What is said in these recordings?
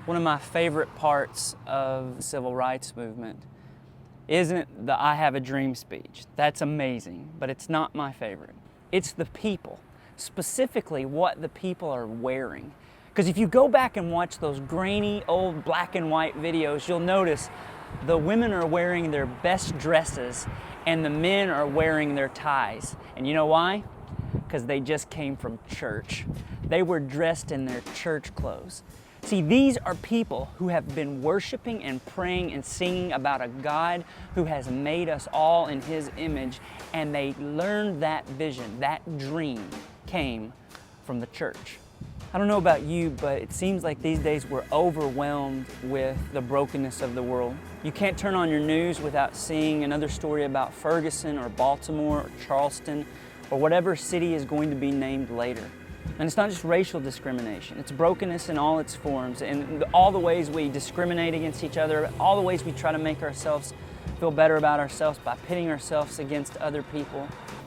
One of my favorite parts of the civil rights movement isn't the I have a dream speech. That's amazing, but it's not my favorite. It's the people, specifically what the people are wearing. Because if you go back and watch those grainy old black and white videos, you'll notice the women are wearing their best dresses and the men are wearing their ties. And you know why? Because they just came from church. They were dressed in their church clothes. See, these are people who have been worshiping and praying and singing about a God who has made us all in His image, and they learned that vision, that dream came from the church. I don't know about you, but it seems like these days we're overwhelmed with the brokenness of the world. You can't turn on your news without seeing another story about Ferguson or Baltimore or Charleston or whatever city is going to be named later. And it's not just racial discrimination, it's brokenness in all its forms, and all the ways we discriminate against each other, all the ways we try to make ourselves feel better about ourselves by pitting ourselves against other people.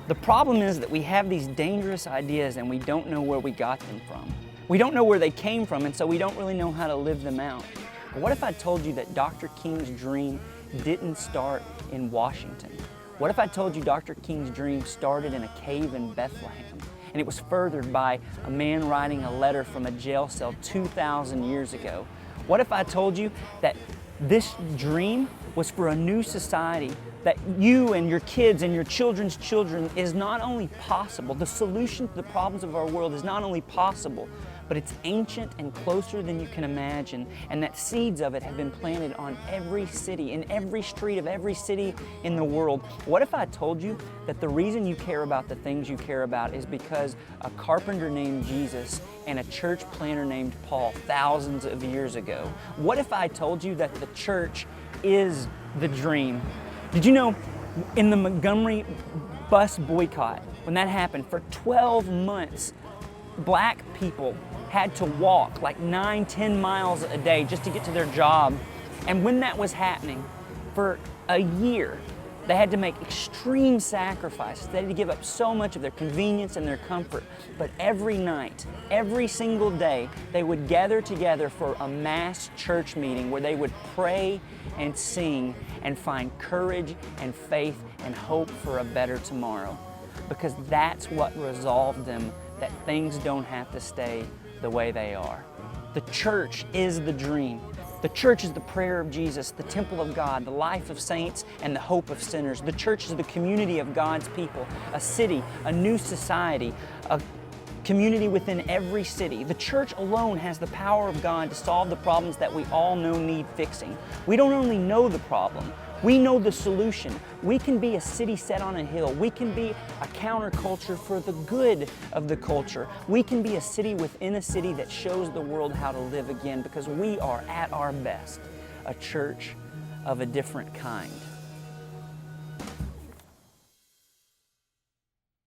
The problem is that we have these dangerous ideas and we don't know where we got them from. We don't know where they came from, and so we don't really know how to live them out. But what if I told you that Dr. King's dream didn't start in Washington? What if I told you Dr. King's dream started in a cave in Bethlehem? And it was furthered by a man writing a letter from a jail cell 2,000 years ago. What if I told you that this dream was for a new society, that you and your kids and your children's children is not only possible, the solution to the problems of our world is not only possible, but it's ancient and closer than you can imagine, and that seeds of it have been planted on every city, in every street of every city in the world. What if I told you that the reason you care about the things you care about is because a carpenter named Jesus and a church planter named Paul thousands of years ago? What if I told you that the church is the dream? Did you know in the Montgomery bus boycott, when that happened, for 12 months, black people had to walk like 9-10 miles a day just to get to their job. And when that was happening, for a year, they had to make extreme sacrifices. They had to give up so much of their convenience and their comfort. But every night, every single day, they would gather together for a mass church meeting where they would pray and sing and find courage and faith and hope for a better tomorrow. Because that's what resolved them, that things don't have to stay the way they are. The church is the dream. The church is the prayer of Jesus, the temple of God, the life of saints, and the hope of sinners. The church is the community of God's people, a city, a new society, a community within every city. The church alone has the power of God to solve the problems that we all know need fixing. We don't only know the problem, we know the solution. We can be a city set on a hill. We can be a counterculture for the good of the culture. We can be a city within a city that shows the world how to live again, because we are at our best a church of a different kind.